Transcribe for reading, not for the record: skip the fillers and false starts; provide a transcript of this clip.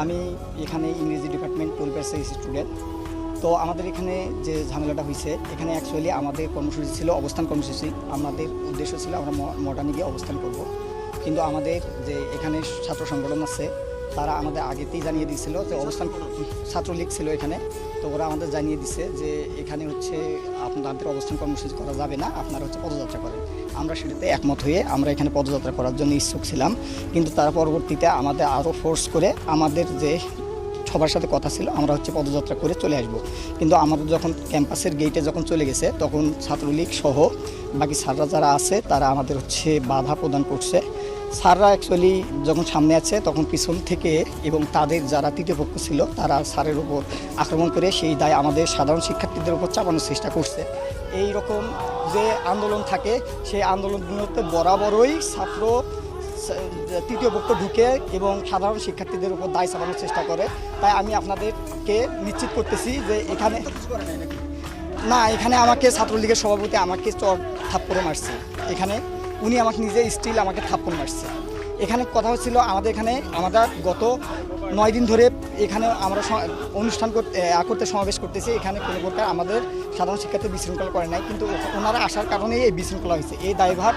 আমি এখানে ইংরেজি ডিপার্টমেন্ট 12 স্টুডেন্ট। তো আমাদের এখানে যে ঝামেলাটা হয়েছে, এখানে অ্যাকচুয়ালি আমাদের কর্মসূচি ছিল অবস্থান কর্মসূচি। আমাদের উদ্দেশ্য ছিল আমরা মডার্নে গিয়ে অবস্থান করব, কিন্তু আমাদের যে এখানে ছাত্র সংগঠন আছে তারা আমাদের আগেতেই জানিয়ে দিয়েছিল যে অবস্থান ছাত্রলীগ ছিল এখানে। তো ওরা আমাদের জানিয়ে দিছে যে এখানে হচ্ছে আপনাদের অবস্থান কর্মসূচি করা যাবে না, আপনারা হচ্ছে পদযাত্রা করেন। আমরা সেটাতে একমত হয়ে আমরা এখানে পদযাত্রা করার জন্য ইচ্ছুক ছিলাম, কিন্তু তারা পরবর্তীতে আমাদের আরও ফোর্স করে আমাদের যে সবার সাথে কথা ছিল আমরা হচ্ছে পদযাত্রা করে চলে আসব। কিন্তু আমাদের যখন ক্যাম্পাসের গেটে যখন চলে গেছে তখন ছাত্রলীগ সহ বাকি স্যাররা যারা আছে তারা আমাদের হচ্ছে বাধা প্রদান করছে। স্যাররা অ্যাকচুয়ালি যখন সামনে আছে তখন পিছন থেকে এবং তাদের যারা তৃতীয় পক্ষ ছিল তারা স্যারের উপর আক্রমণ করে সেই দায় আমাদের সাধারণ শিক্ষার্থীদের উপর চাপানোর চেষ্টা করছে। এই রকম যে আন্দোলন থাকে সেই আন্দোলনগুলোতে বরাবরই ছাত্র তৃতীয় পক্ষ ঢুকে এবং সাধারণ শিক্ষার্থীদের উপর দায় চাপানোর চেষ্টা করে। তাই আমি আপনাদেরকে নিশ্চিত করতেছি যে এখানে এখানে আমাকে ছাত্রলীগের সভাপতি আমাকে চড় থাপ্পড়ে মারছে। এখানে উনি আমাকে নিজে স্টিল আমাকে থাপ্পড় মারছে। এখানে কথা হচ্ছিল আমাদের এখানে গত 9 দিন ধরে এখানে আমরা অনুষ্ঠান করতে সমাবেশ করতেছি। এখানে কোনো প্রকার আমাদের সাধারণ শিক্ষার্থী বিশৃঙ্খলা করে নাই, কিন্তু ওনারা আসার কারণেই এই বিশৃঙ্খলা হয়েছে। এই দায়ভার